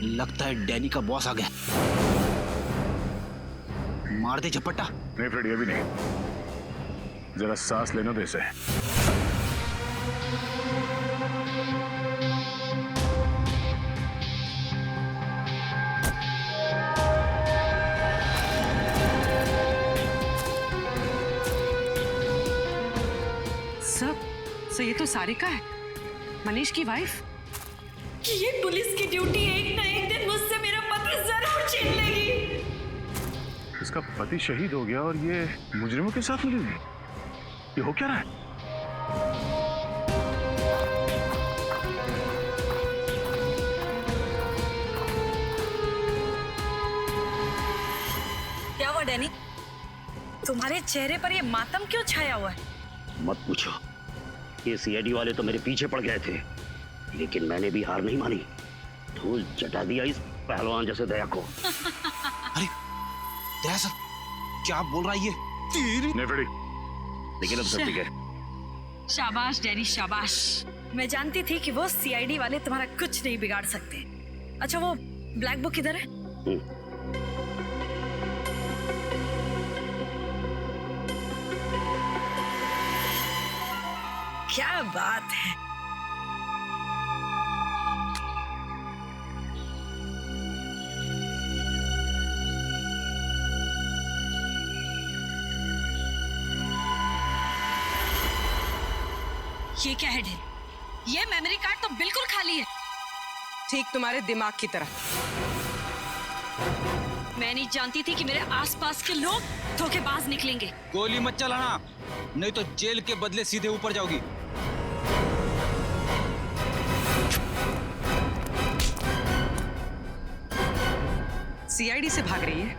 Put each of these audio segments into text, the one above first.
लगता है डैनी का बॉस आ गया। मार दे झपट्टा। नहीं फ्रेड, ये भी नहीं, जरा सांस लेने दे इसे। सर ये तो सारिका है, मनीष की वाइफ। ये पुलिस की ड्यूटी एक ना एक दिन मुझसे मेरा पति जरूर छीन लेगी। इसका पति शहीद हो गया और ये मुजरिमों के साथ मिली। ये हो क्या रहा है? क्या हुआ डैनी, तुम्हारे चेहरे पर ये मातम क्यों छाया हुआ है? मत पूछो, ये सीआईडी वाले तो मेरे पीछे पड़ गए थे, लेकिन मैंने भी हार नहीं मानी। धूल चटा दिया इस पहलवान जैसे दया को। अरे दया सर, क्या बोल रहा है ये? नहीं फ्रेडी, लेकिन अब सब ठीक है। शाबाश डैनी शाबाश। मैं जानती थी कि वो सीआईडी वाले तुम्हारा कुछ नहीं बिगाड़ सकते। अच्छा वो ब्लैक बुक किधर है? क्या बात है। ये क्या है ढेर? ये मेमोरी कार्ड तो बिल्कुल खाली है। ठीक तुम्हारे दिमाग की तरह। मैं नहीं जानती थी कि मेरे आसपास के लोग धोखेबाज निकलेंगे। गोली मत चलाना, नहीं तो जेल के बदले सीधे ऊपर जाओगी। सीआईडी से भाग रही है।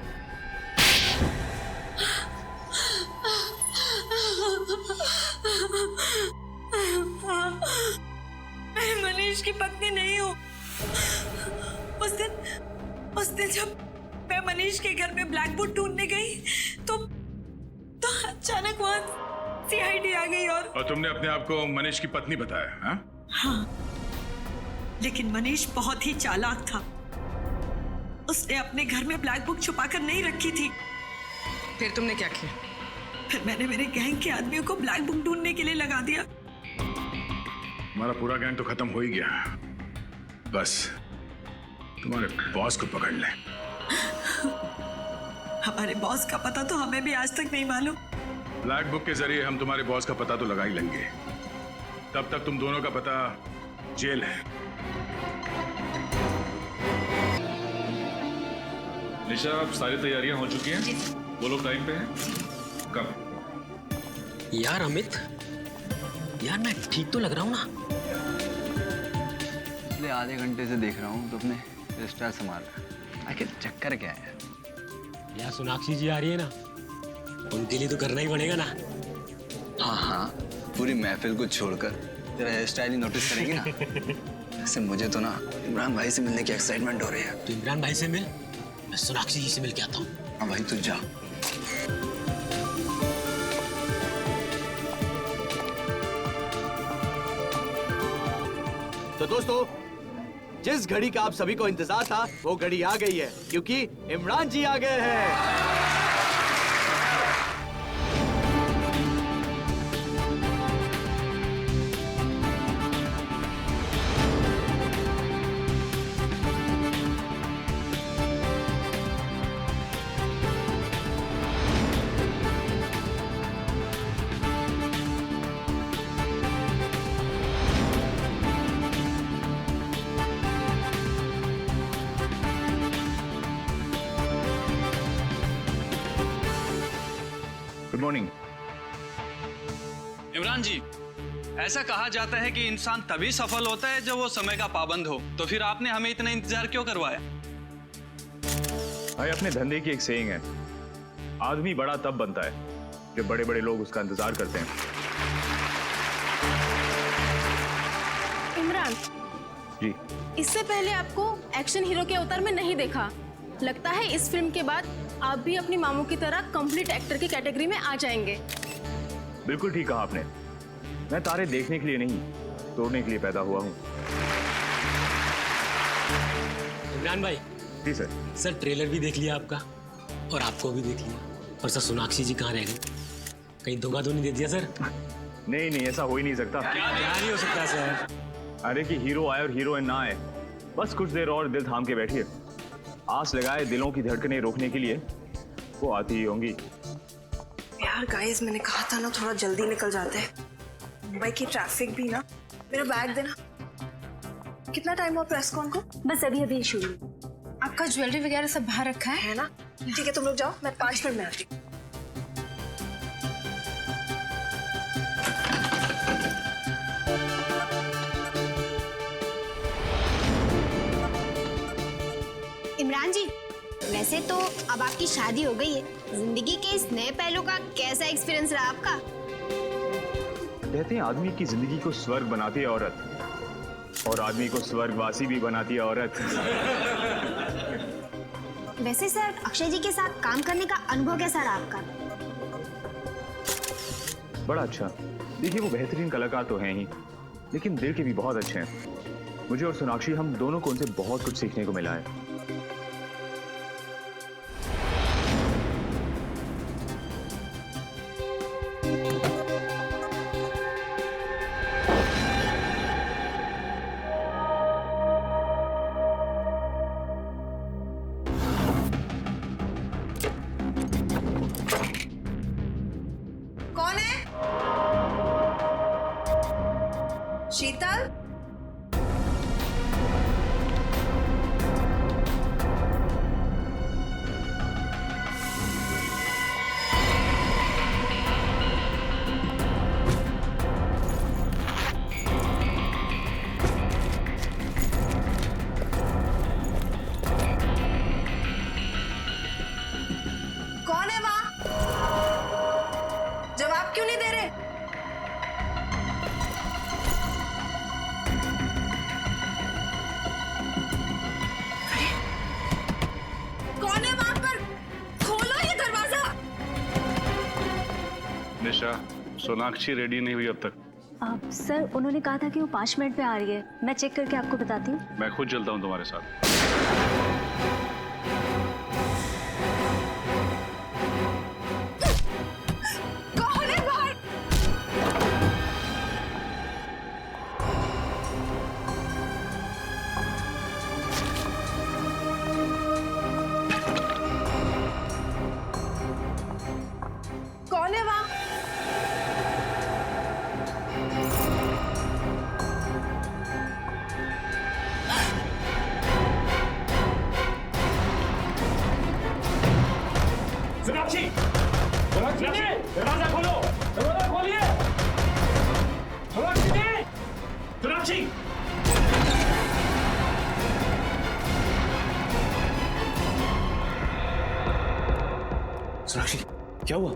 मैं मनीष की पत्नी नहीं हूँ। उस दिन जब मैं मनीष के घर में ब्लैक बुक ढूंढने गई तो अचानक वहाँ सीआईडी आ गई और तुमने अपने आप को मनीष की पत्नी बताया? हाँ, लेकिन मनीष बहुत ही चालाक था। उसने अपने घर में ब्लैक बुक छुपाकर नहीं रखी थी। फिर तुमने क्या किया? फिर मैंने मेरे गैंग के आदमियों को ब्लैक बुक ढूंढने के लिए लगा दिया। हमारा पूरा गैंग तो खत्म हो ही गया, बस तुम्हारे बॉस को पकड़ ले। हमारे बॉस का पता तो हमें भी आज तक नहीं मालूम। ब्लैक बुक के जरिए हम तुम्हारे बॉस का पता तो लगा ही लेंगे। तब तक तुम दोनों का पता जेल है। निशा, अब सारी तैयारियां हो चुकी हैं? वो लोग टाइम पे हैं? कब? यार अमित, यार मैं ठीक तो लग रहा हूँ ना? पिछले आधे घंटे से देख रहा हूँ तो अपने रिश्ता संभाल रहा। आखिर चक्कर क्या है? यार सोनाक्षी जी आ रही है ना, उनके लिए तो करना ही पड़ेगा ना। हाँ, पूरी महफिल को छोड़कर तेरा हेयर स्टाइल ही नोटिस करेंगे ना। वैसे मुझे तो ना इमरान भाई से मिलने की एक्साइटमेंट हो रही है। तो इमरान भाई से मिल, मैं सोनाक्षी जी से मिल के आता हूँ। हाँ भाई, तू जा। तो दोस्तों, जिस घड़ी का आप सभी को इंतजार था वो घड़ी आ गई है, क्योंकि इमरान जी आ गए हैं। Good morning. इमरान जी, ऐसा कहा जाता है कि इंसान तभी सफल होता है जब वो समय का पाबंद हो। तो फिर आपने हमें इतना इंतजार क्यों करवाया? भाई, अपने धंधे की एक सेइंग है, आदमी बड़ा तब बनता है जब बड़े बड़े लोग उसका इंतजार करते हैं। इमरान जी, इससे पहले आपको एक्शन हीरो के अवतार में नहीं देखा। लगता है इस फिल्म के बाद आप भी अपनी मामू की तरह कंप्लीट एक्टर की कैटेगरी में आ जाएंगे। बिल्कुल ठीक कहा आपने। मैं तारे देखने के लिए नहीं, तोड़ने के लिए पैदा हुआ हूँ। इमरान भाई। जी सर। सर ट्रेलर भी देख लिया आपका और आपको भी देख लिया, और सर सोनाक्षी जी कहाँ रह गई? कहीं धोखा तो नहीं दे दिया सर? नहीं नहीं, ऐसा हो ही नहीं सकता। क्या नहीं हो सकता सर? अरे कि हीरो आए और हीरोइन ना आए, बस कुछ देर और दिल थाम के बैठिए। आस लगाए दिलों की धड़कनें रोकने के लिए वो आती ही होंगी। यार गाइस, मैंने कहा था ना थोड़ा जल्दी निकल जाते हैं। मुंबई की ट्रैफिक भी ना। मेरा बैग देना। कितना टाइम हुआ प्रेस कॉन को? बस अभी अभी शुरू। आपका ज्वेलरी वगैरह सब बाहर रखा है ना? ठीक है, तुम लोग जाओ, मैं 5 मिनट में आती हूँ। इमरान जी, वैसे तो अब आपकी शादी हो गई है, जिंदगी के इस नए पहलू का कैसा एक्सपीरियंस रहा आपका? कहते हैं आदमी की जिंदगी को स्वर्ग बनाती है औरत, और आदमी को स्वर्गवासी भी बनाती है औरत। वैसे सर, अक्षय जी के साथ काम करने का अनुभव कैसा रहा आपका? बड़ा अच्छा। देखिए वो बेहतरीन कलाकार तो हैं ही, लेकिन दिल के भी बहुत अच्छे हैं। मुझे और सोनाक्षी, हम दोनों को उनसे बहुत कुछ सीखने को मिला है। कौन है? शीतल? कौन है वहां? जवाब क्यों नहीं दे रहे? कौन है वहां पर? खोलो ये दरवाजा। निशा, सोनाक्षी रेडी नहीं हुई अब तक। सर, उन्होंने कहा था कि वो 5 मिनट में आ रही है। मैं चेक करके आपको बताती हूँ। मैं खुद चलता हूँ तुम्हारे साथ। कौन है बाहर? कौन है वहां? सोनाक्षी! सोनाक्षी जी! दरवाजा खोलो! दरवाजा खोलिए! सोनाक्षी जी! सोनाक्षी! सोनाक्षी, क्या हुआ?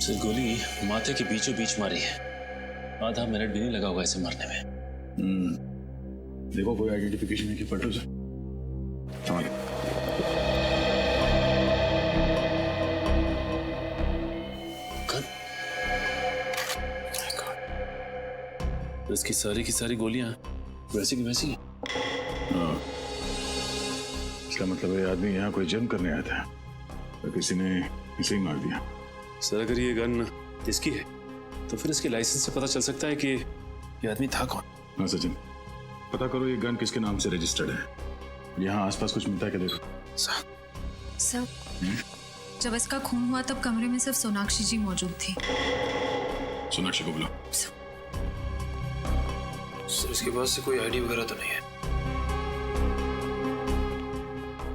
सिर्फ गोली माथे के बीचों बीच मारी है। आधा मिनट भी नहीं लगा होगा इसे मारने में। देखो कोई आइडेंटिफिकेशन है कि फोटो से? इसकी सारी की सारी गोलियां वैसी की वैसी। इसका मतलब है आदमी यहाँ कोई जंग करने आया था और किसी ने इसे ही मार दिया। सर अगर ये गन इसकी है तो फिर इसके लाइसेंस से पता चल सकता है कि ये आदमी था कौन। हाँ सचिन, पता करो ये गन किसके नाम से रजिस्टर्ड है। यहाँ आसपास कुछ मिलता है क्या? देखो सर, जब इसका खून हुआ तब कमरे में सिर्फ सोनाक्षी जी मौजूद थी। सोनाक्षी को बुलाओ। सर इसके पास से कोई आईडी वगैरह तो नहीं है?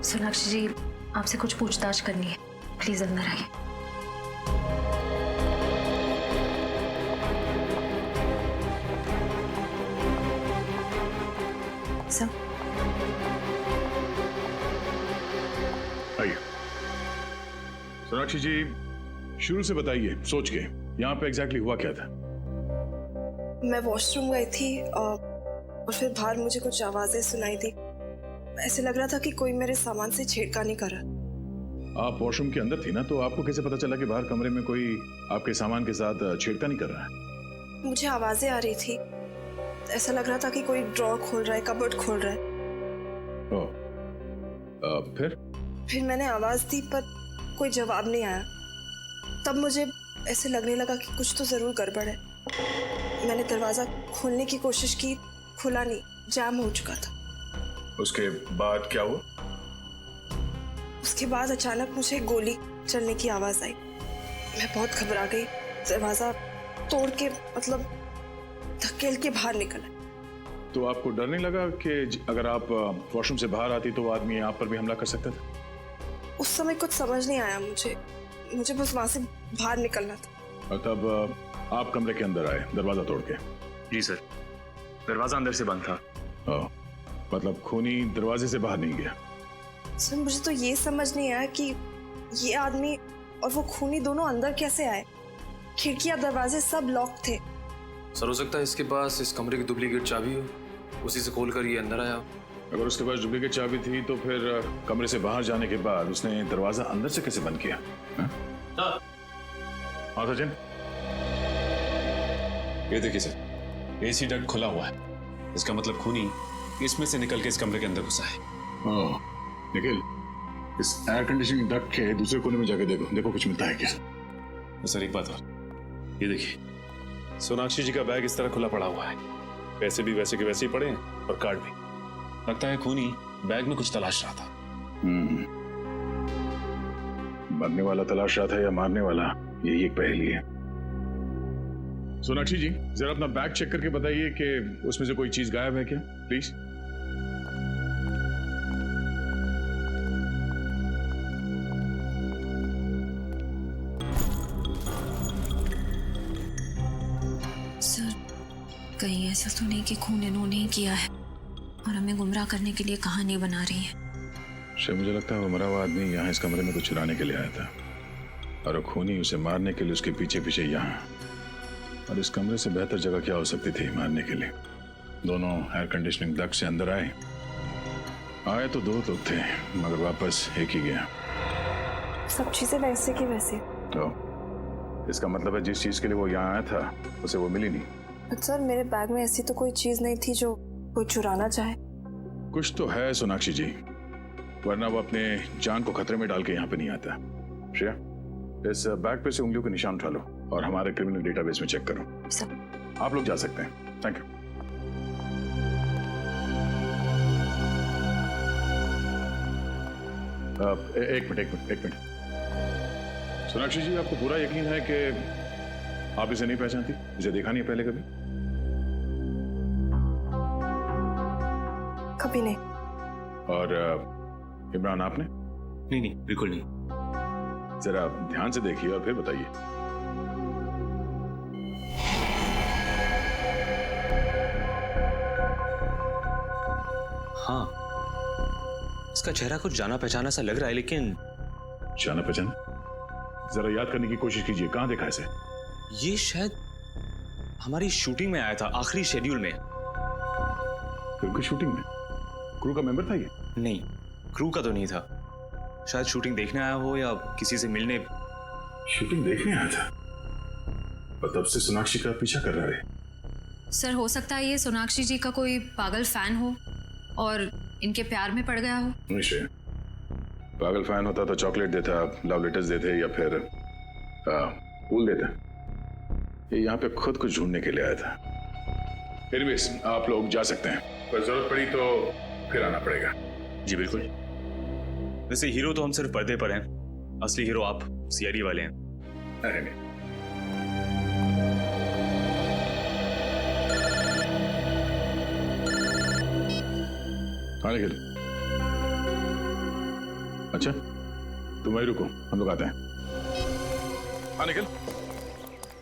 सोनाक्षी जी, आपसे कुछ पूछताछ करनी है, प्लीज अंदर आइए। सर, आइए। सोनाक्षी जी, शुरू से बताइए, सोच के यहाँ पे एग्जैक्टली हुआ क्या था? मैं वॉशरूम गई थी और फिर बाहर मुझे कुछ आवाजें सुनाई दी। ऐसे लग रहा था कि कोई मेरे सामान से छेड़खानी कर रहा। आप वॉशरूम के अंदर थी ना, तो आपको कैसे पता चला कि बाहर कमरे में कोई आपके सामान के साथ छेड़खानी कर रहा है? मुझे आवाजें आ रही थी, ऐसा लग रहा था कि कोई ड्रॉर खोल रहा है, कबर्ड खोल रहा है। फिर मैंने आवाज दी पर कोई जवाब नहीं आया। तब मुझे ऐसे लगने लगा कि कुछ तो जरूर गड़बड़ है। मैंने दरवाजा खोलने की कोशिश की, खुला नहीं, जाम हो चुका था। उसके बाद क्या हुआ? उसके बाद अचानक मुझे गोली चलने की आवाज आई। मैं बहुत घबरा गई, दरवाजा तोड़ के मतलब धकेल के बाहर निकला। तो आपको डर नहीं लगा कि अगर आप वॉशरूम से बाहर आती तो वो आदमी आप पर भी हमला कर सकता था? उस समय कुछ समझ नहीं आया मुझे बस वहां से बाहर निकलना था। और तब आप कमरे के अंदर आए दरवाजा तोड़ के? जी सर, दरवाजा अंदर से बंद था। मतलब खूनी दरवाजे से बाहर नहीं गया? सर मुझे तो ये समझ नहीं आया कि ये आदमी और वो खूनी दोनों अंदर कैसे आए। खिड़कियां दरवाजे सब लॉक थे। सर हो सकता है इसके पास इस कमरे की डुप्लीकेट चाबी हो, उसी से खोलकर ये अंदर आया। अगर उसके पास डुप्लीकेट चाबी थी तो फिर कमरे से बाहर जाने के बाद उसने दरवाजा अंदर से कैसे बंद किया? हाँ सचिन, ये देखिए सर, एसी डक्ट खुला हुआ है। इसका मतलब खूनी इसमें से निकल के इस कमरे के अंदर घुसा है। निखिल, इस एयर कंडीशनिंग डक्ट के दूसरे कोने में जाके देखो कुछ मिलता है क्या? सर एक बात और, ये देखिए सोनाक्षी जी का बैग इस तरह खुला पड़ा हुआ है। पैसे भी वैसे के वैसे ही पड़े हैं और कार्ड भी। लगता है खूनी बैग में कुछ तलाश रहा था। मरने वाला तलाश रहा था या मारने वाला, यही एक पहेली है। सोनाक्षी जी, जरा अपना बैग चेक करके बताइए कि उसमें से कोई चीज गायब है क्या, प्लीज। सर, कहीं ऐसा तो नहीं कि खून इन्होंने ही किया है और हमें गुमराह करने के लिए कहानी बना रही है? मुझे लगता है वो मरा हुआ आदमी यहाँ इस कमरे में कुछ चुराने के लिए आया था और वो खूनी उसे मारने के लिए उसके पीछे पीछे यहाँ। और इस कमरे से बेहतर जगह क्या हो सकती थी मारने के लिए? दोनों एयर कंडीशनिंग डक्ट से अंदर आए तो दो लोग थे मगर वापस एक ही गया। सब चीजें वैसे की वैसे। तो इसका मतलब है जिस चीज के लिए वो यहाँ आया था उसे वो मिली नहीं। पर सर मेरे बैग में ऐसी तो कोई चीज नहीं थी जो कोई चुराना चाहे। कुछ तो है सोनाक्षी जी, वरना वो अपने जान को खतरे में डाल के यहाँ पे नहीं आता। श्रेया, इस बैग पे से उंगलियों के निशान उठा लो और हमारे क्रिमिनल डेटाबेस में चेक करो। सब आप लोग जा सकते हैं। Thank you. एक मिनट। सोनाक्षी जी, आपको पूरा यकीन है कि आप इसे नहीं पहचानती? इसे देखा नहीं पहले कभी? कभी नहीं। और इमरान आपने? नहीं, बिल्कुल नहीं। जरा ध्यान से देखिए और फिर बताइए। हाँ, इसका चेहरा कुछ जाना पहचाना सा लग रहा है, लेकिन जाना पहचाना? जरा याद करने की कोशिश कीजिए, कहाँ देखा इसे? ये शायद हमारी शूटिंग में आया था, आखिरी शेड्यूल में। फिल्म की शूटिंग में? क्रू का मेंबर था ये? नहीं, क्रू का तो नहीं था। शायद शूटिंग देखने आया हो या किसी से मिलने। शूटिंग देखने आया था और तब से सोनाक्षी का पीछा कर रहा है। सर हो सकता है ये सोनाक्षी जी का कोई पागल फैन हो और इनके प्यार में पड़ गया हो। निश्चय, पागल फैन होता तो चॉकलेट देता, लव लेटर्स देते या फिर फूल देता। ये यहाँ पे खुद कुछ ढूंढने के लिए आया था। एनीवेज, आप लोग जा सकते हैं, पर जरूरत पड़ी तो फिर आना पड़ेगा। जी बिल्कुल। वैसे हीरो तो हम सिर्फ पर्दे पर हैं, असली हीरो आप सीआईडी वाले हैं। अरे नहीं। हाँ निखिल, अच्छा तुम वहीं रुको, हम लोग आते हैं। हाँ निखिल,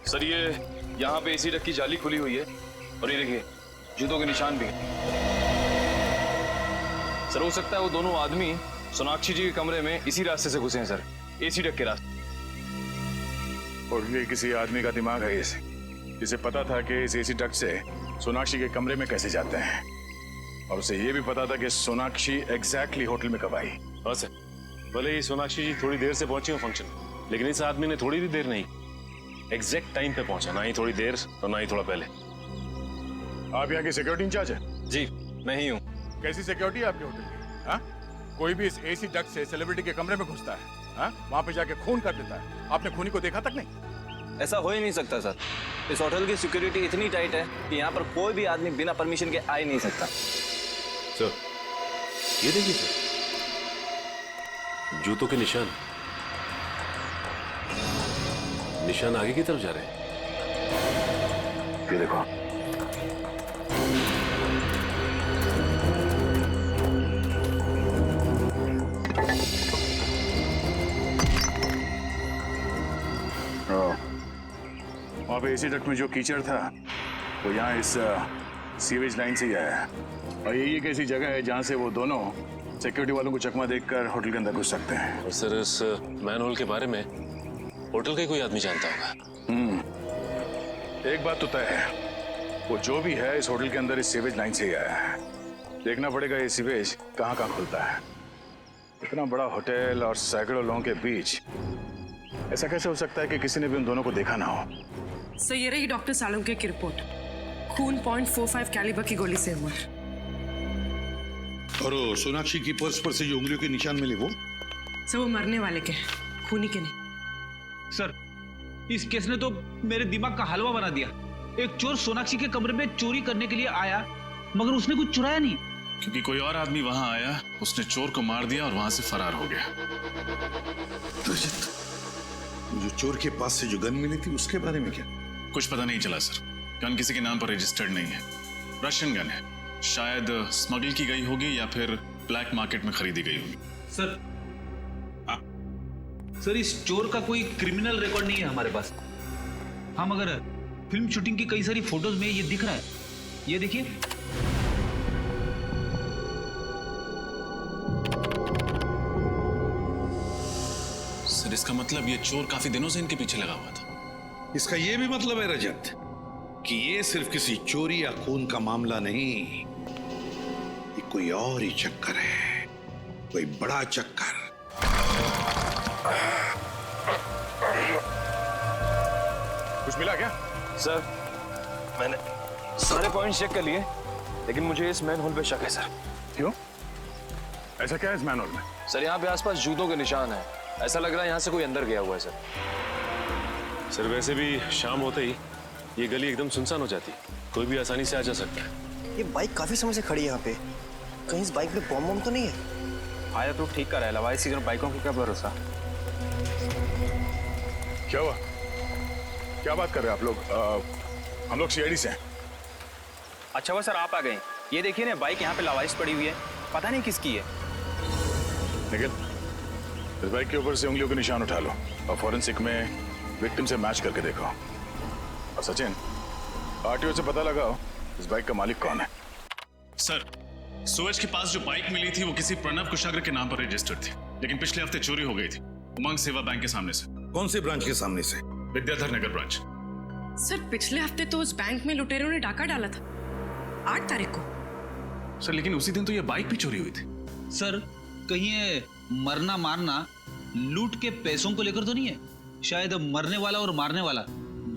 सर ये यहाँ पे एसी डक्ट की जाली खुली हुई है और ये देखिए जूतों के निशान भी। सर हो सकता है वो दोनों आदमी सोनाक्षी जी के कमरे में इसी रास्ते से घुसे हैं सर, एसी डक्ट के रास्ते। और ये किसी आदमी का दिमाग है इसे, जिसे पता था कि इस एसी डक्ट से सोनाक्षी के कमरे में कैसे जाते हैं और उसे ये भी पता था कि सोनाक्षी एग्जैक्टली होटल में कब आई। हाँ सर, भले ही सोनाक्षी जी थोड़ी देर से पहुंची हो फंक्शन, लेकिन इस आदमी ने थोड़ी भी देर नहीं, एग्जैक्ट टाइम पे पहुंचा, ना ही थोड़ी देर और ना ही थोड़ा पहले। आप यहाँ की सिक्योरिटी इंचार्ज है? जी मैं ही हूँ। कैसी सिक्योरिटी है आपके होटल की? हाँ? कोई भी इस एसी डक्ट से सेलिब्रिटी के कमरे में घुसता है, हाँ? वहाँ पे जाके खून कर देता है। आपने खूनी को देखा तक नहीं? ऐसा हो ही नहीं सकता सर। इस होटल की सिक्योरिटी इतनी टाइट है कि यहाँ पर कोई भी आदमी बिना परमिशन के आ ही नहीं सकता। सर ये देखिए सर, जूतों के निशान आगे की तरफ जा रहे हैं। ये देखो। वहाँ पे एसी डक्ट में जो कीचड़ था वो यहाँ इस सीवेज लाइन से ही आया है, और ये एक ऐसी जगह है जहाँ से वो दोनों सिक्योरिटी वालों को चकमा देखकर होटल के अंदर घुस सकते हैं। और सर इस मैनहोल के बारे में होटल का ही कोई आदमी जानता होगा। एक बात तो तय है, वो जो भी है इस होटल के अंदर इस सीवेज लाइन से ही आया है। देखना पड़ेगा ये सीवेज कहाँ कहाँ खुलता है। इतना बड़ा होटल और सैकड़ों लोगों के बीच ऐसा कैसे हो सकता है कि किसी ने भी उन दोनों को देखा ना हो? सर ये रही डॉक्टर सालुंके की रिपोर्ट। खून .45 कैलिबर की गोली से हुआ। और सोनाक्षी की पर्स पर से जो उंगलियों के निशान मिले वो? सर वो मरने वाले के, खूनी के नहीं। सर इस केस ने तो मेरे दिमाग का हलवा बना दिया। एक चोर सोनाक्षी के कमरे में चोरी करने के लिए आया, मगर उसने कुछ चुराया नहीं, क्योंकि कोई और आदमी वहां आया, उसने चोर को मार दिया और वहां से फरार हो गया। जो चोर के पास से जो गन मिली थी उसके बारे में क्या? कुछ पता नहीं चला सर। गन किसी के नाम पर रजिस्टर्ड नहीं है, रशियन गन है। शायद स्मगल की गई होगी या फिर ब्लैक मार्केट में खरीदी गई होगी। सर इस चोर का कोई क्रिमिनल रिकॉर्ड नहीं है हमारे पास। हम अगर फिल्म शूटिंग की कई सारी फोटोज में ये दिख रहा है, ये देखिए। सर इसका मतलब ये चोर काफी दिनों से इनके पीछे लगा हुआ था। इसका ये भी मतलब है रजत कि ये सिर्फ किसी चोरी या खून का मामला नहीं, ये कोई और ही चक्कर है, कोई बड़ा चक्कर। कुछ मिला क्या? सर मैंने सारे पॉइंट्स चेक कर लिए, लेकिन मुझे इस मैन होल पे शक है सर। क्यों? ऐसा क्या है इस मैन होल में? सर यहाँ पे आसपास जूतों के निशान है, ऐसा लग रहा है यहाँ से कोई अंदर गया हुआ है सर। सर वैसे भी शाम होते ही ये गली एकदम सुनसान हो जाती, कोई भी आसानी से आ जा सकता है। ये बाइक काफी समय से खड़ी है यहाँ पे, कहीं इस बाइक में बॉम्ब तो नहीं है? आया तो ठीक कर रहा है, इसी सीजन बाइकों की क्या भरोसा। क्या हुआ? क्या बात कर रहे हैं आप लोग? हम लोग सीआईडी से हैं। अच्छा हुआ सर आप आ गए। ये देखिए ना बाइक यहाँ पे लावारिस पड़ी हुई है, पता नहीं किसकी है। निखिल इस बाइक के ऊपर से उंगलियों के निशान उठा लो और फॉरेंसिक में विक्टिम से मैच करके देखो। और सचिन आरटीओ से पता लगाओ इस बाइक का मालिक कौन है। सर सूरज के पास जो बाइक मिली थी वो किसी प्रणव कुशाग्र के नाम पर रजिस्टर्ड थी, लेकिन पिछले हफ्ते चोरी हो गई थी उमंग सेवा बैंक के सामने से। कौन से ब्रांच के सामने से? विद्याधर नगर ब्रांच। सर पिछले हफ्ते तो उस बैंक में लुटेरों ने डाका डाला था, 8 तारीख को। सर लेकिन उसी दिन तो ये बाइक भी चोरी हुई थी। सर कहीं ये मरना मारना लूट के पैसों को लेकर तो नहीं है? शायद मरने वाला और मारने वाला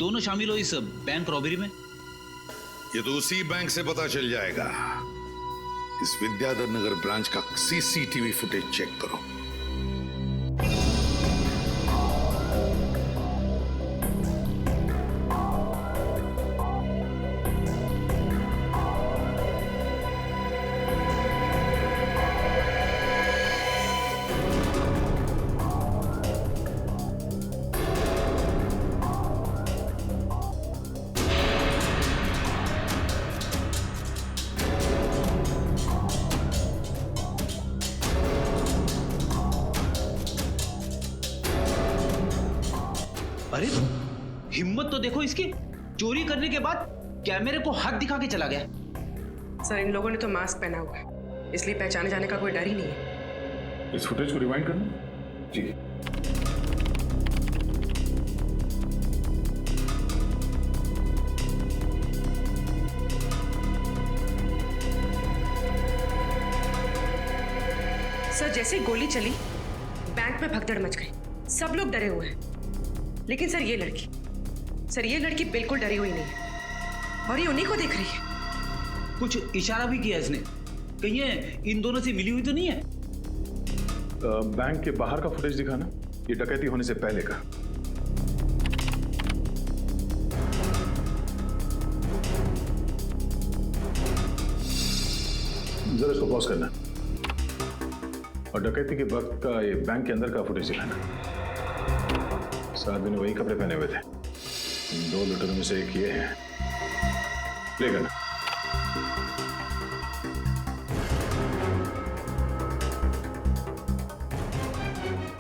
दोनों शामिल हो इस बैंक रॉबरी में। ये तो उसी बैंक से पता चल जाएगा। इस विद्याधर नगर ब्रांच का सीसीटीवी फुटेज चेक करो। अरे हिम्मत तो देखो इसकी, चोरी करने के बाद कैमरे को हाथ दिखा के चला गया। सर इन लोगों ने तो मास्क पहना हुआ है, इसलिए पहचाने जाने का कोई डर ही नहीं है। इस फुटेज को रिवाइंड करना जी। सर जैसे गोली चली बैंक में भगदड़ मच गई, सब लोग डरे हुए हैं। लेकिन सर ये लड़की बिल्कुल डरी हुई नहीं है और ये उन्हीं को देख रही है। कुछ इशारा भी किया इसने, कहीं ये इन दोनों से मिली हुई तो नहीं है? बैंक के बाहर का फुटेज दिखाना, ये डकैती होने से पहले का। जरा इसको पॉज करना और डकैती के वक्त का ये बैंक के अंदर का फुटेज दिखाना। इस आदमी ने वही कपड़े पहने हुए थे। इन 2 लुटेरों में से एक ये है। प्ले करना।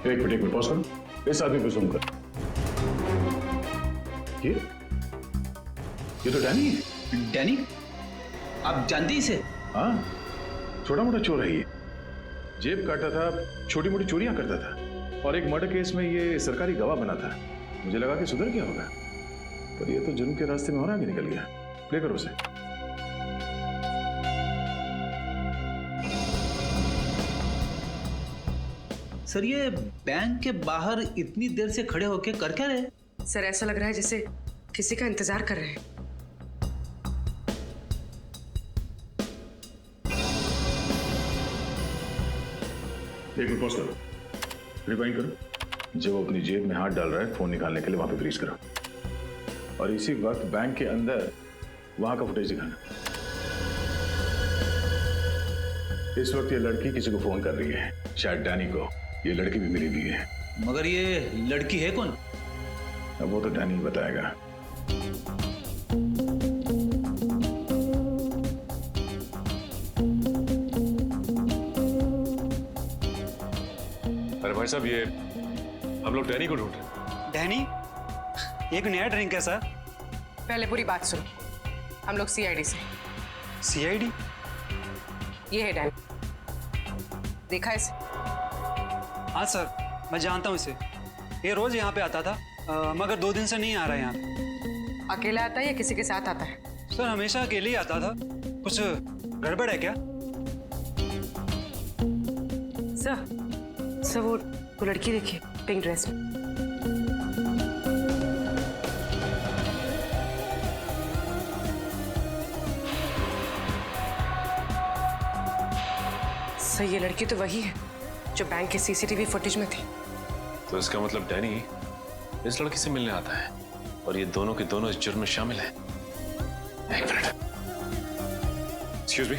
एक मिनट पॉज करो, इस आदमी पे जूम कर। ये तो डैनी है। डैनी? आप जानते इसे? हाँ, छोटा मोटा चोर है ये। जेब काटता था, छोटी मोटी चोरियां करता था और एक मर्डर केस में ये सरकारी गवाह बना था। मुझे लगा कि सुधर गया होगा, पर ये तो जुर्म के रास्ते में और आगे निकल गया। प्ले करो उसे। सर ये बैंक के बाहर इतनी देर से खड़े होके कर क्या रहे? सर ऐसा लग रहा है जैसे किसी का इंतजार कर रहे हैं। एक मिनट पॉज करो, रिवाइंड करो। जब वो अपनी जेब में हाथ डाल रहा है फोन निकालने के लिए, वहां पे फ्रीज करो और इसी वक्त बैंक के अंदर वहां का फुटेज दिखाना। इस वक्त ये लड़की किसी को फोन कर रही है, शायद डैनी को। ये लड़की भी मिली हुई है। मगर ये लड़की है कौन? अब वो तो डैनी ही बताएगा। अरे भाई साहब, ये हम लोग डैनी को ढूंढ रहे हैं। डैनी? एक नया ड्रिंक है सर। पहले पूरी बात सुनो। हम लोग सीआईडी से। सीआईडी? ये है डैनी, देखा इसे? हाँ सर, मैं जानता हूँ इसे। ये रोज यहाँ पे आता था, मगर 2 दिन से नहीं आ रहा है यहाँ पे। अकेला आता है या किसी के साथ आता है? सर हमेशा अकेले ही आता था। कुछ गड़बड़ है क्या? सर वो लड़की देखिए, पिंक ड्रेस में। सर ये लड़की तो वही है जो बैंक के सीसीटीवी फुटेज में थी। तो इसका मतलब डैनी इस लड़की से मिलने आता है और ये दोनों के दोनों इस जुर्म में शामिल हैं। एक मिनट, एक्सक्यूज मी,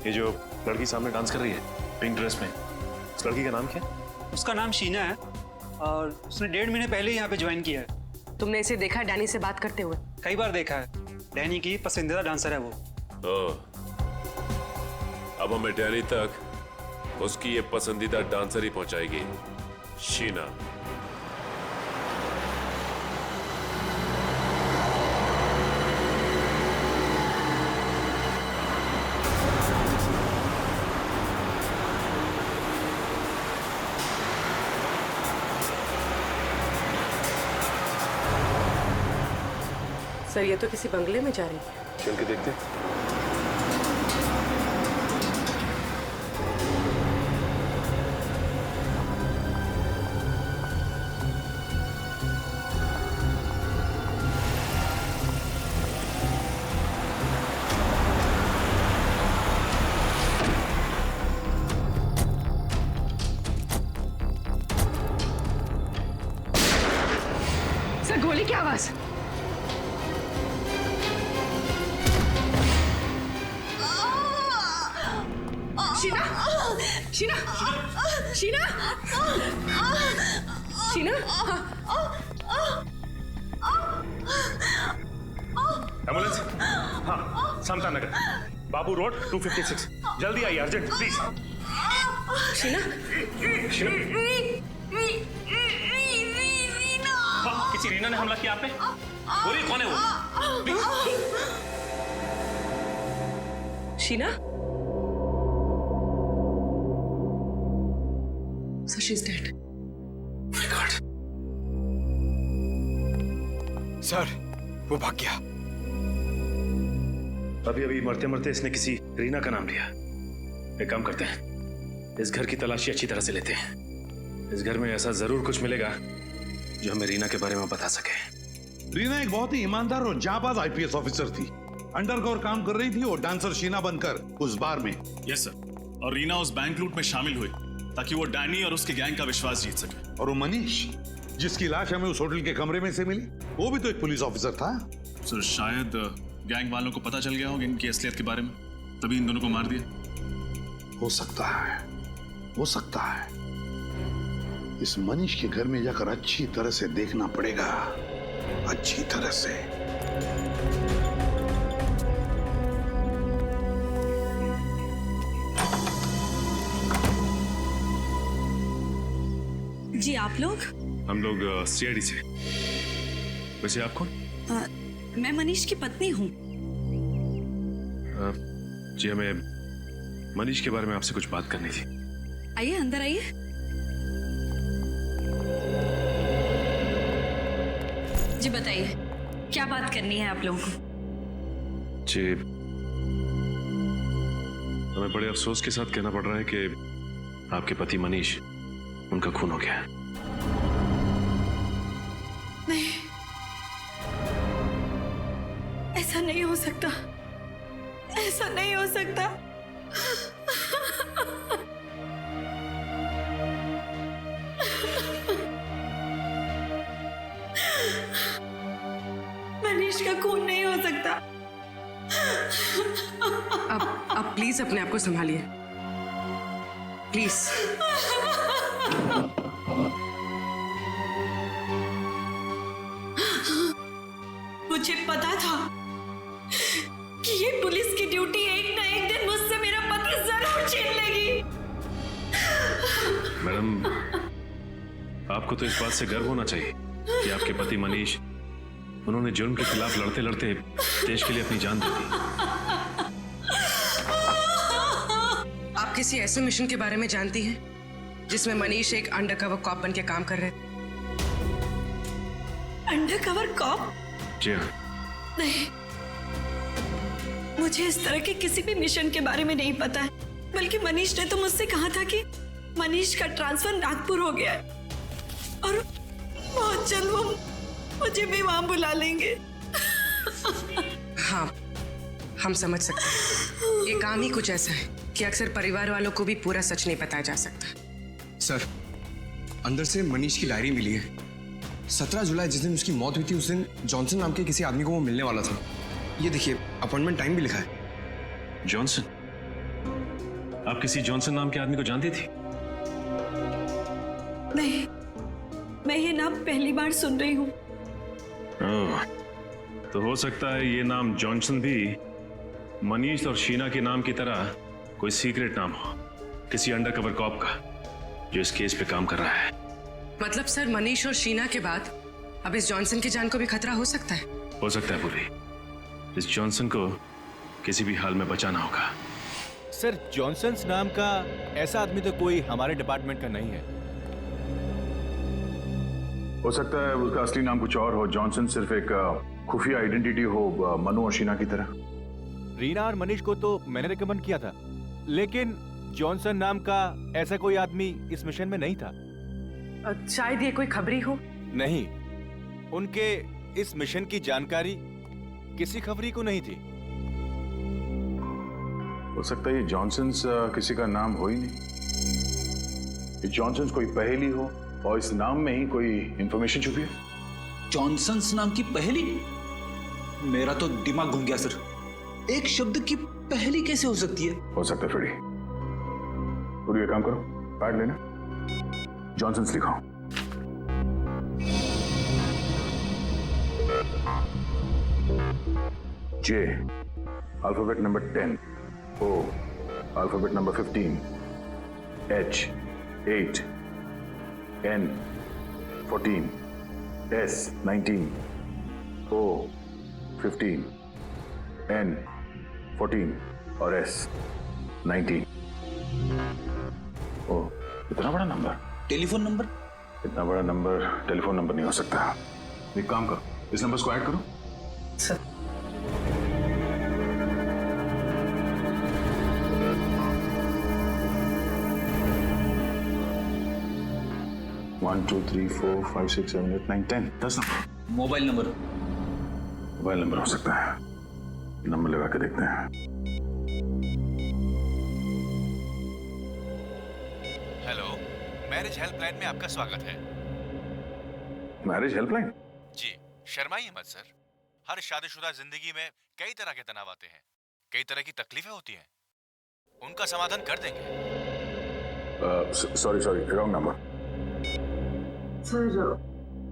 ये जो लड़की सामने डांस कर रही है पिंक ड्रेस में, उस लड़की का नाम क्या है? उसका नाम शीना है और उसने 1.5 महीने पहले यहाँ पे ज्वाइन किया है। तुमने इसे देखा डैनी से बात करते हुए? कई बार देखा है। डैनी की पसंदीदा डांसर है वो। अब हमें डैनी तक उसकी ये पसंदीदा डांसर ही पहुंचाएगी, शीना। सर ये तो किसी बंगले में जा रही है। चल के देखते हैं। सर गोली की आवाज। शीना, शीना, शीना, शीना। एम्बुलेंस? हाँ, समता नगर, बाबू रोड 256। जल्दी आइए, अर्जेंट प्लीज। शीना, शीना, हाँ, किसी रीना ने हमला किया आप पे? बोलिए कौन है वो? Please. Sheena? So she's dead. Oh my God. Sir, वो भाग गया। अभी अभी मरते मरते इसने किसी रीना का नाम लिया। एक काम करते हैं, इस घर की तलाशी अच्छी तरह से लेते हैं। इस घर में ऐसा जरूर कुछ मिलेगा जो हमें रीना के बारे में बता सके। रीना एक बहुत ही ईमानदार और जाबाज आईपीएस ऑफिसर थी। अंडरकवर काम कर रही थी और डांसर शीना बनकर उस बार में। Yes sir. और रीना उस बैंक लूट में शामिल हुई ताकि वो डैनी और उसके गैंग का विश्वास जीत सके। और वो मनीष जिसकी लाश हमें उस होटल के कमरे में से मिली, वो भी तो एक पुलिस ऑफिसर था। सर शायद गैंग वालों को पता चल गया होगा इनकी असलियत के बारे में, तभी इन दोनों को मार दिया। हो सकता है, हो सकता है। इस मनीष के घर में जाकर अच्छी तरह से देखना पड़ेगा, अच्छी तरह से। जी आप लोग? हम लोग सीआईडी से। वैसे आप कौन? मैं मनीष की पत्नी हूँ। जी हमें मनीष के बारे में आपसे कुछ बात करनी थी। आइए अंदर आइए। जी बताइए क्या बात करनी है आप लोगों को? जी हमें बड़े अफसोस के साथ कहना पड़ रहा है कि आपके पति मनीष, उनका खून हो गया है। नहीं, ऐसा नहीं हो सकता, ऐसा नहीं हो सकता। मनीष का खून नहीं हो सकता। अब प्लीज अपने आप को संभालिए, प्लीज। मुझे पता था कि ये पुलिस की ड्यूटी एक ना एक दिन मुझसे मेरा पति जरूर छीन लेगी। मैडम, आपको तो इस बात से गर्व होना चाहिए कि आपके पति मनीष, उन्होंने जुर्म के खिलाफ लड़ते लड़ते देश के लिए अपनी जान दे दी। आप किसी ऐसे मिशन के बारे में जानती हैं जिसमें मनीष एक अंडरकवर कॉप बन के काम कर रहे थे? Undercover corp? जी हाँ। नहीं, मुझे इस तरह के किसी भी मिशन के बारे में नहीं पता है। बल्कि मनीष ने तो मुझसे कहा था कि मनीष का ट्रांसफर नागपुर हो गया है और बहुत जल्द वो मुझे भी वहां बुला लेंगे। हाँ, हम समझ सकते हैं। ये काम ही कुछ ऐसा है कि अक्सर परिवार वालों को भी पूरा सच नहीं बताया जा सकता। सर, अंदर से मनीष की डायरी मिली है। 17 जुलाई जिस दिन उसकी मौत हुई थी, उस दिन जॉनसन नाम के किसी आदमी को वो मिलने वाला था। ये देखिए, अपॉइंटमेंट टाइम भी लिखा है। जॉनसन? आप किसी जॉनसन नाम के आदमी को जानती थी? नहीं, मैं ये नाम पहली बार सुन रही हूँ। तो हो सकता है ये नाम जॉनसन भी मनीष और शीना के नाम की तरह कोई सीक्रेट नाम हो, किसी अंडरकवर कॉप का जो इस केस पे काम कर रहा है। मतलब सर, मनीष और शीना के बाद अब इस जॉनसन की जान को भी खतरा हो सकता है? हो सकता है पूरी। इस जॉनसन को किसी भी हाल में बचाना होगा। सर, जॉनसन नाम का ऐसा आदमी तो कोई हमारे डिपार्टमेंट का नहीं है। हो सकता है उसका असली नाम कुछ और हो। जॉनसन सिर्फ एक खुफिया आइडेंटिटी हो, मनु और शीना की तरह। रीना और मनीष को तो मैंने रिकमेंड किया था, लेकिन जॉनसन नाम का ऐसा कोई आदमी इस मिशन में नहीं था। शायद ये कोई खबरी हो। नहीं, उनके इस मिशन की जानकारी किसी खबरी को नहीं थी। हो सकता है ये जॉनसन किसी का नाम हो ही नहीं। ये जॉनसन कोई पहेली हो और इस नाम में ही कोई इंफॉर्मेशन छुपी है। जॉनसन्स नाम की पहेली? मेरा तो दिमाग घूम गया सर। एक शब्द की पहेली कैसे हो सकती है? हो सकता है फिर पूरी काम करो, पैड लेना, Johnson's लिखाओ। J, alphabet number 10. O, alphabet number 15. H, 8. N, 14. S, 19. O, 15. N, 14. और S, 19. ओ, इतना बड़ा नंबर? Telephone number? इतना बड़ा नंबर टेलीफोन नंबर नहीं हो सकता। एक काम करो, इस नंबर को ऐड करो। Sir, 1 2 3 4 5 6 7 8 9 10 10 number. मोबाइल नंबर हो सकता है, नंबर लगा के देखते हैं। हेलो, मैरिज हेल्पलाइन में आपका स्वागत है। Marriage helpline? जी, शर्माइए मत सर। हर शादीशुदा जिंदगी में कई तरह के तनाव आते हैं, कई तरह की तकलीफें होती हैं, उनका समाधान कर देंगे। Sorry wrong number. सर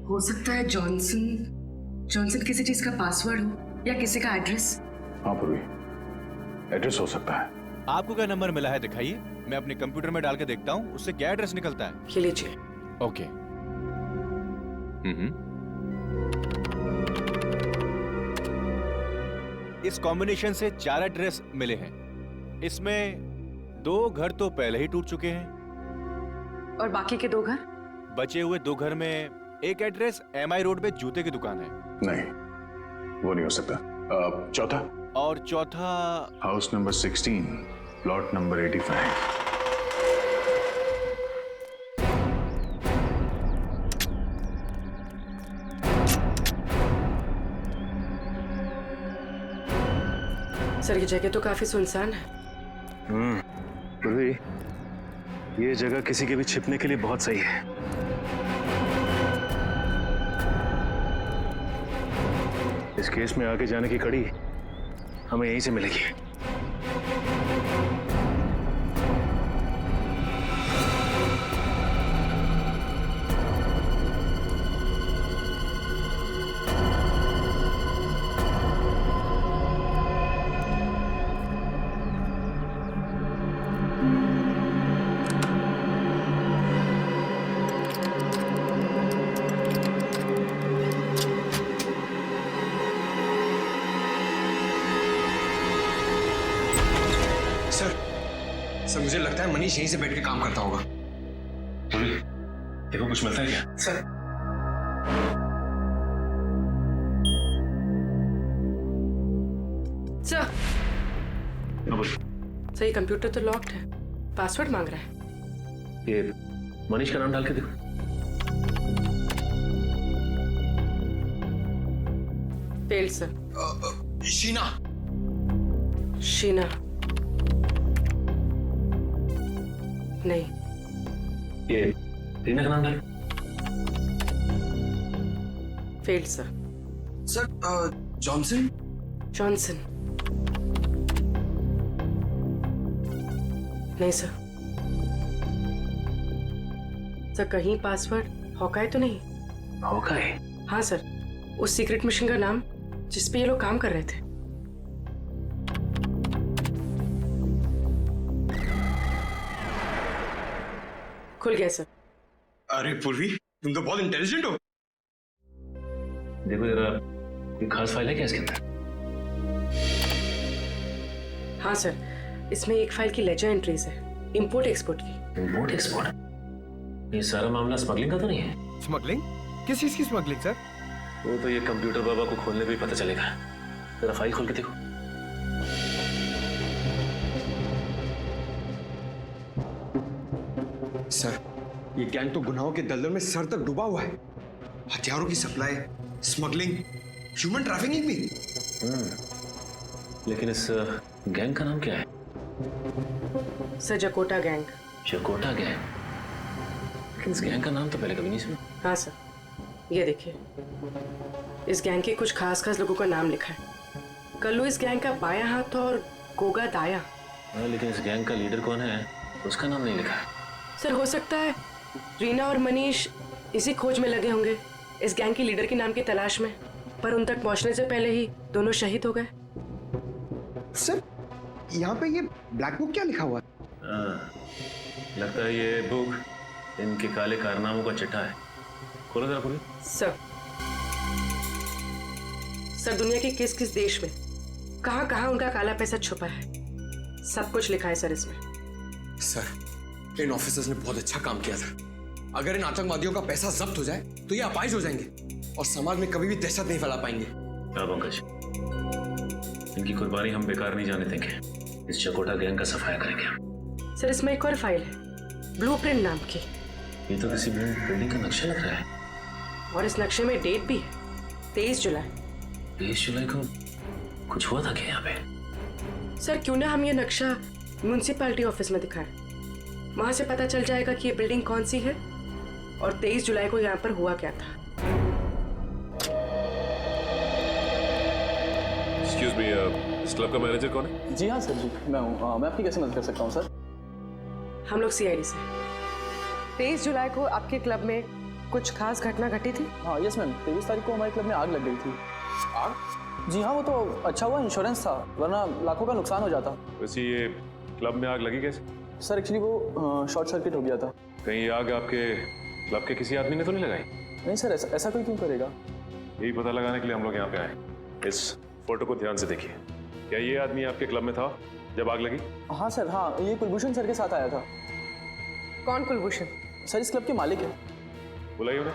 हो सकता है जॉनसन किसी चीज का पासवर्ड हो या किसी का एड्रेस। हाँ पूर्वी, एड्रेस हो सकता है। आपको क्या नंबर मिला है दिखाइए, मैं अपने कंप्यूटर में डाल के देखता हूँ उससे क्या एड्रेस निकलता है। ये लीजिए। ओके। इस कॉम्बिनेशन से 4 एड्रेस मिले हैं। इसमें 2 घर तो पहले ही टूट चुके हैं और बाकी के 2 घर? बचे हुए 2 घर में एक एड्रेस MI रोड पे जूते की दुकान है। नहीं, वो नहीं हो सकता। चौथा? और चौथा house number 16 plot number 85। Sir ये जगह तो काफी सुनसान है। पूर्वी, ये जगह किसी के भी छिपने के लिए बहुत सही है। इस केस में आगे जाने की कड़ी हमें यहीं से मिलेगी। सर मुझे लगता है मनीष यहीं से बैठ के काम करता होगा। देखो कुछ मिलता है क्या? सर सही, कंप्यूटर तो लॉक्ड है, पासवर्ड मांग रहा है। ये मनीष का नाम डाल के देखो। Fail sir. शीना नहीं। ये रीना का नाम डालो। Fail sir. जॉनसन नहीं सर। कहीं पासवर्ड हॉकाई तो नहीं? हॉकाई? हाँ सर, उस सीक्रेट मिशन का नाम जिसपे ये लोग काम कर रहे थे। खुल गया सर। अरे पूर्वी, तुम तो बहुत इंटेलिजेंट हो। देखो जरा, कोई खास फाइल है क्या इसके अंदर? हाँ सर, इसमें एक फाइल की लेजर एंट्रीज है, इंपोर्ट एक्सपोर्ट की। Import export? ये सारा मामला स्मगलिंग का तो नहीं है? स्मगलिंग? किस चीज की स्मगलिंग सर? वो तो ये कंप्यूटर बाबा को खोलने पे ही पता चलेगा। जरा फाइल खोल के देखो। सर ये गैंग तो गुनाहों के दलदल में सर तक डूबा हुआ है। हथियारों की सप्लाई, स्मगलिंग, ह्यूमन ट्रैफिकिंग भी। लेकिन इस गैंग का नाम क्या है? Sir Jakota gang. Jakota gang? लेकिन इस गैंग का नाम तो पहले कभी नहीं सुना। हाँ सर, ये देखिए, इस गैंग के कुछ खास लोगों का नाम लिखा है। कल्लू इस गैंग का बायां हाथ और गोगा दाया। लेकिन इस गैंग का लीडर कौन है उसका नाम नहीं लिखा है। सर हो सकता है रीना और मनीष इसी खोज में लगे होंगे, इस गैंग के लीडर के नाम की तलाश में, पर उन तक पहुंचने से पहले ही दोनों शहीद हो गए। सर यहाँ पे ये ब्लैक बुक क्या लिखा हुआ है? लगता है ये बुक इनके काले कारनामों का चिट्ठा है। खोलो जरा खोलो। सर दुनिया के किस किस देश में कहां कहां उनका काला पैसा छुपा है, सब कुछ लिखा है सर इसमें। सर इन ऑफिसर्स ने बहुत अच्छा काम किया था। अगर इन आतंकवादियों का पैसा जब्त हो जाए तो ये अपाहिज हो जाएंगे और समाज में कभी भी दहशत नहीं फैला पाएंगे। पंकज, इनकी कुर्बानी हम बेकार नहीं जाने देंगे। इस चकोटा गैंग का सफाया करेंगे। सर इसमें एक और फाइल है, ब्लूप्रिंट नाम की। ये तो किसी बिल्डिंग का नक्शा लग रहा है। और इस नक्शे में डेट भी है, 23 जुलाई। 23 जुलाई को कुछ हुआ था क्या यहाँ पे? सर क्यों ना हम ये नक्शा म्यूनिसिपैलिटी ऑफिस में दिखाएं, वहां से पता चल जाएगा कि ये बिल्डिंग कौन सी है और 23 जुलाई को यहाँ पर हुआ क्या था। एक्सक्यूज मी, इस क्लब का मैनेजर कौन है? जी हाँ सर जी, मैं हूँ। मैं आपकी कैसे मदद कर सकता हूँ सर? हम लोग सीआईडी से। 23 जुलाई को आपके क्लब में कुछ खास घटना घटी थी? हाँ यस मैम, 23 तारीख को हमारे क्लब में आग लग गई थी। आग? जी हाँ, वो तो अच्छा हुआ इंश्योरेंस था, वरना लाखों का नुकसान हो जाता। वैसे ये क्लब में आग लगी कैसे? सर एक्चुअली वो शॉर्ट सर्किट हो गया था। कहीं ये आग आपके क्लब के किसी आदमी ने तो नहीं लगाई? नहीं सर, ऐसा कोई क्यों करेगा? यही पता लगाने के लिए हम लोग यहाँ पे आए। इस फोटो को ध्यान से देखिए। क्या ये आदमी आपके क्लब में था जब आग लगी? हाँ सर, हाँ, ये कुलभूषण सर के साथ आया था। कौन कुलभूषण? सर इस क्लब के मालिक है। बुलाइए उन्हें।